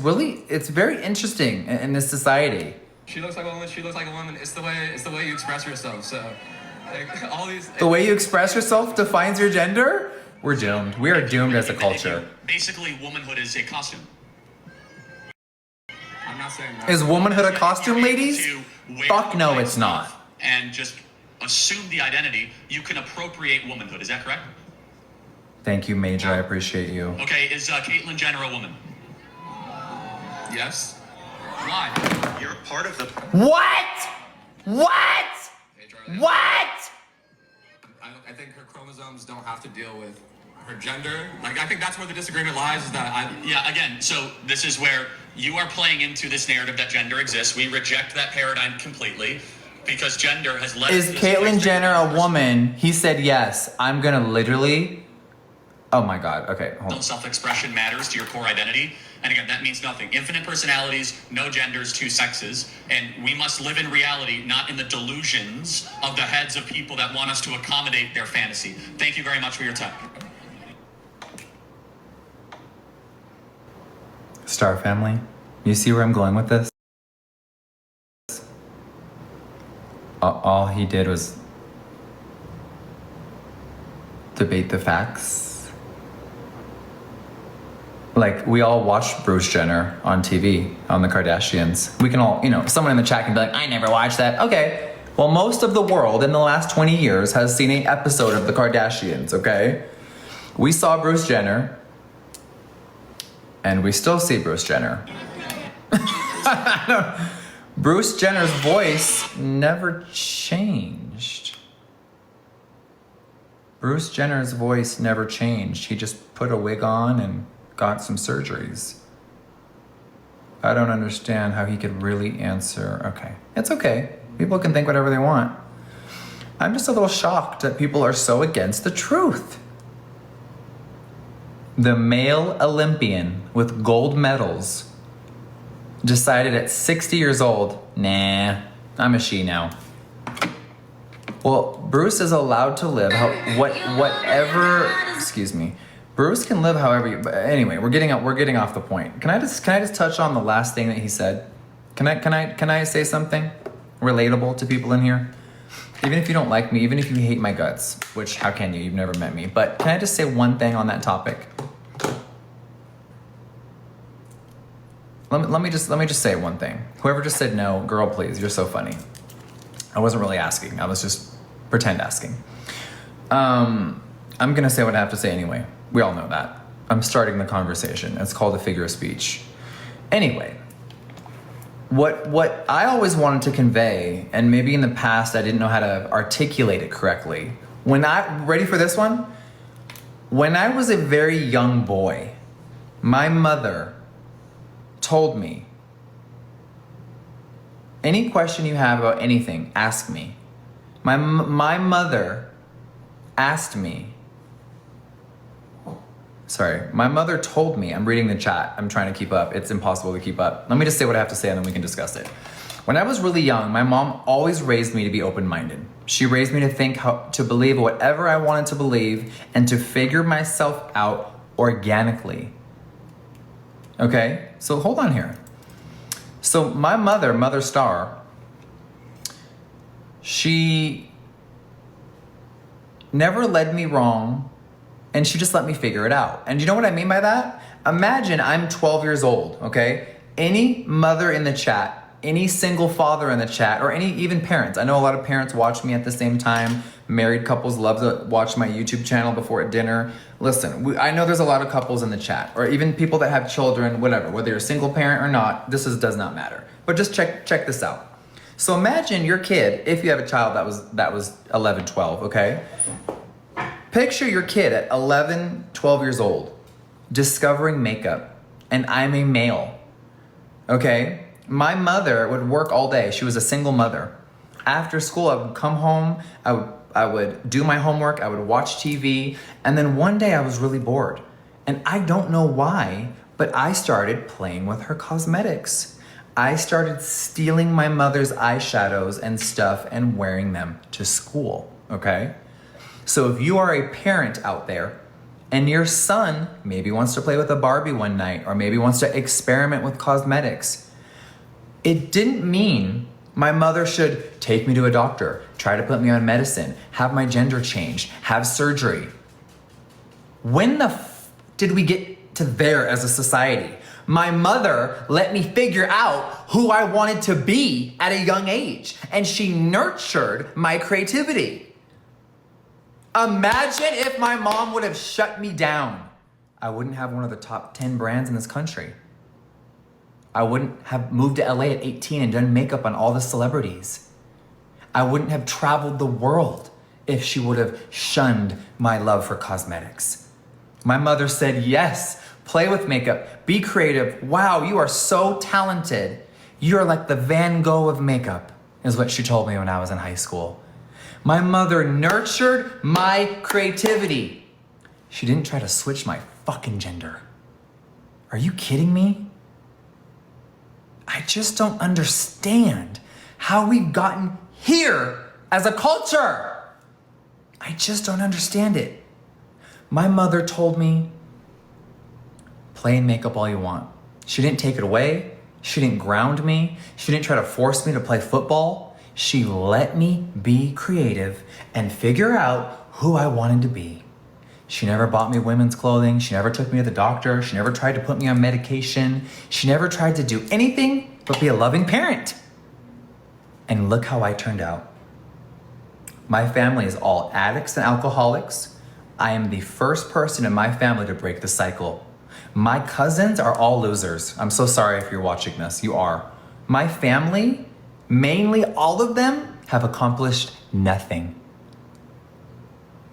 it's very interesting in this society. She looks like a woman. She looks like a woman. It's the way you express yourself. So, like, all these. The way you express yourself defines your gender? We're doomed. We are doomed as a culture. Basically, womanhood is a costume. I'm not saying that. Is womanhood a costume, ladies? Fuck no, it's not. And just assume the identity. You can appropriate womanhood. Is that correct? Thank you, Major. I appreciate you. Okay, is Caitlyn Jenner a woman? Yes. Why? You're part of the... What? What? Hey, Charlie. What? I think her chromosomes don't have to deal with her gender. Like, I think that's where the disagreement lies. Is that Yeah, again, so this is where you are playing into this narrative that gender exists. We reject that paradigm completely because gender has led... Is Caitlyn Jenner a woman? He said yes. I'm gonna literally... Oh my God. Okay, hold on. Self-expression matters to your core identity. And again, that means nothing. Infinite personalities, no genders, two sexes. And we must live in reality, not in the delusions of the heads of people that want us to accommodate their fantasy. Thank you very much for your time. Star family, you see where I'm going with this? All he did was debate the facts. Like, we all watched Bruce Jenner on TV, on the Kardashians. We can all, someone in the chat can be like, I never watched that. Okay. Well, most of the world in the last 20 years has seen an episode of the Kardashians, okay? We saw Bruce Jenner, and we still see Bruce Jenner. Bruce Jenner's voice never changed. Bruce Jenner's voice never changed. He just put a wig on and got some surgeries. I don't understand how he could really answer. Okay, it's okay. People can think whatever they want. I'm just a little shocked that people are so against the truth. The male Olympian with gold medals decided at 60 years old, nah, I'm a she now. Well, Bruce is allowed to live whatever, excuse me. Bruce can live however but anyway, we're getting off the point. Can I just touch on the last thing that he said? Can I say something relatable to people in here? Even if you don't like me, even if you hate my guts, which how can you? You've never met me. But can I just say one thing on that topic? Let me just say one thing. Whoever just said no, girl, please, you're so funny. I wasn't really asking. I was just pretend asking. I'm gonna say what I have to say anyway. We all know that. I'm starting the conversation. It's called a figure of speech. Anyway, what I always wanted to convey, and maybe in the past I didn't know how to articulate it correctly. Ready for this one? When I was a very young boy, my mother told me, any question you have about anything, ask me. My mother asked me, my mother told me, I'm reading the chat, I'm trying to keep up, it's impossible to keep up. Let me just say what I have to say and then we can discuss it. When I was really young, my mom always raised me to be open-minded. She raised me to think, to believe whatever I wanted to believe and to figure myself out organically. Okay, so hold on here. So my Mother Star, she never led me wrong, and she just let me figure it out. And you know what I mean by that? Imagine I'm 12 years old, okay? Any mother in the chat, any single father in the chat, or even parents. I know a lot of parents watch me at the same time. Married couples love to watch my YouTube channel before dinner. Listen, I know there's a lot of couples in the chat, or even people that have children, whatever. Whether you're a single parent or not, does not matter. But just check this out. So imagine your kid, if you have a child that was 11, 12, okay? Picture your kid at 11, 12 years old, discovering makeup, and I'm a male, okay? My mother would work all day. She was a single mother. After school, I would come home, I would do my homework, I would watch TV, and then one day I was really bored. And I don't know why, but I started playing with her cosmetics. I started stealing my mother's eyeshadows and stuff and wearing them to school, okay? So if you are a parent out there And your son maybe wants to play with a Barbie one night, or maybe wants to experiment with cosmetics. It didn't mean my mother should take me to a doctor, try to put me on medicine, have my gender changed, have surgery. When the did we get to there as a society? My mother let me figure out who I wanted to be at a young age, and she nurtured my creativity. Imagine if my mom would have shut me down. I wouldn't have one of the top 10 brands in this country. I wouldn't have moved to LA at 18 and done makeup on all the celebrities. I wouldn't have traveled the world if she would have shunned my love for cosmetics. My mother said, yes, play with makeup, be creative. Wow, you are so talented. You're like the Van Gogh of makeup, is what she told me when I was in high school. My mother nurtured my creativity. She didn't try to switch my fucking gender. Are you kidding me? I just don't understand how we've gotten here as a culture. I just don't understand it. My mother told me, play in makeup all you want. She didn't take it away. She didn't ground me. She didn't try to force me to play football. She let me be creative and figure out who I wanted to be. She never bought me women's clothing. She never took me to the doctor. She never tried to put me on medication. She never tried to do anything but be a loving parent. And look how I turned out. My family is all addicts and alcoholics. I am the first person in my family to break the cycle. My cousins are all losers. I'm so sorry if you're watching this. You are. My family, mainly all of them, have accomplished nothing.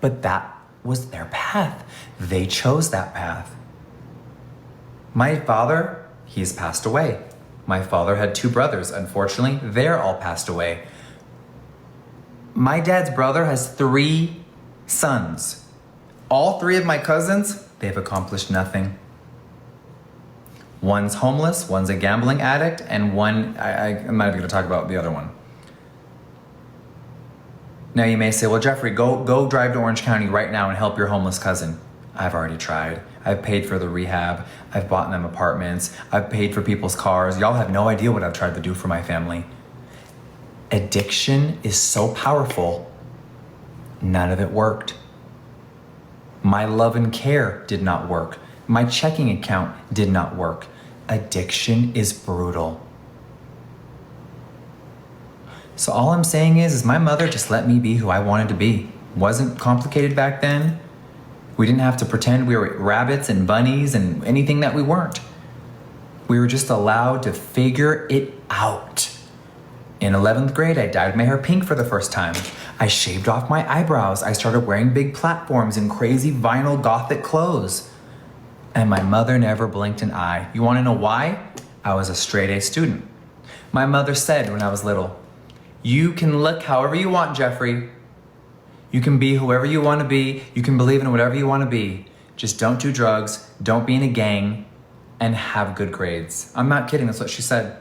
But that was their path. They chose that path. My father, he's passed away. My father had 2 brothers. Unfortunately, they're all passed away. My dad's brother has 3 sons. All 3 of my cousins, they've accomplished nothing. One's homeless, one's a gambling addict, and one, I'm not even gonna talk about the other one. Now you may say, well, Jeffrey, go drive to Orange County right now and help your homeless cousin. I've already tried. I've paid for the rehab. I've bought them apartments. I've paid for people's cars. Y'all have no idea what I've tried to do for my family. Addiction is so powerful. None of it worked. My love and care did not work. My checking account did not work. Addiction is brutal. So all I'm saying is my mother just let me be who I wanted to be. Wasn't complicated back then. We didn't have to pretend we were rabbits and bunnies and anything that we weren't. We were just allowed to figure it out. In 11th grade, I dyed my hair pink for the first time. I shaved off my eyebrows. I started wearing big platforms and crazy vinyl gothic clothes. And my mother never blinked an eye. You wanna know why? I was a straight A student. My mother said when I was little, you can look however you want, Jeffrey. You can be whoever you wanna be. You can believe in whatever you wanna be. Just don't do drugs, don't be in a gang, and have good grades. I'm not kidding, that's what she said.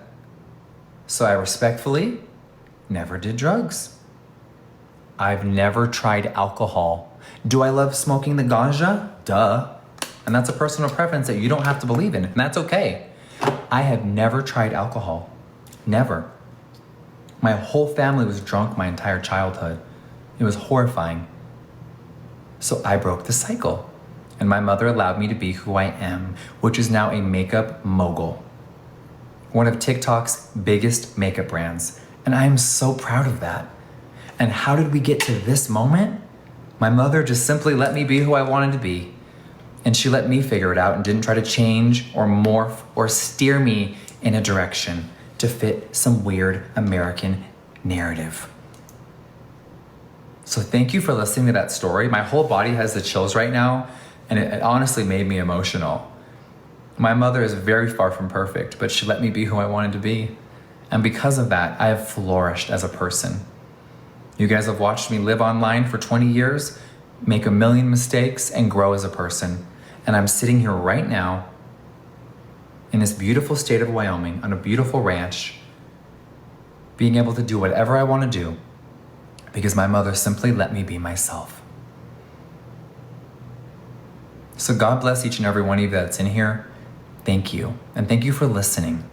So I respectfully never did drugs. I've never tried alcohol. Do I love smoking the ganja? Duh. And that's a personal preference that you don't have to believe in, and that's okay. I have never tried alcohol. Never. My whole family was drunk my entire childhood. It was horrifying. So I broke the cycle, and my mother allowed me to be who I am, which is now a makeup mogul. One of TikTok's biggest makeup brands, and I am so proud of that. And how did we get to this moment? My mother just simply let me be who I wanted to be. And she let me figure it out and didn't try to change or morph or steer me in a direction to fit some weird American narrative. So thank you for listening to that story. My whole body has the chills right now, and it honestly made me emotional. My mother is very far from perfect, but she let me be who I wanted to be. And because of that, I have flourished as a person. You guys have watched me live online for 20 years, make a million mistakes, and grow as a person. And I'm sitting here right now in this beautiful state of Wyoming on a beautiful ranch, being able to do whatever I want to do because my mother simply let me be myself. So God bless each and every one of you that's in here. Thank you. And thank you for listening.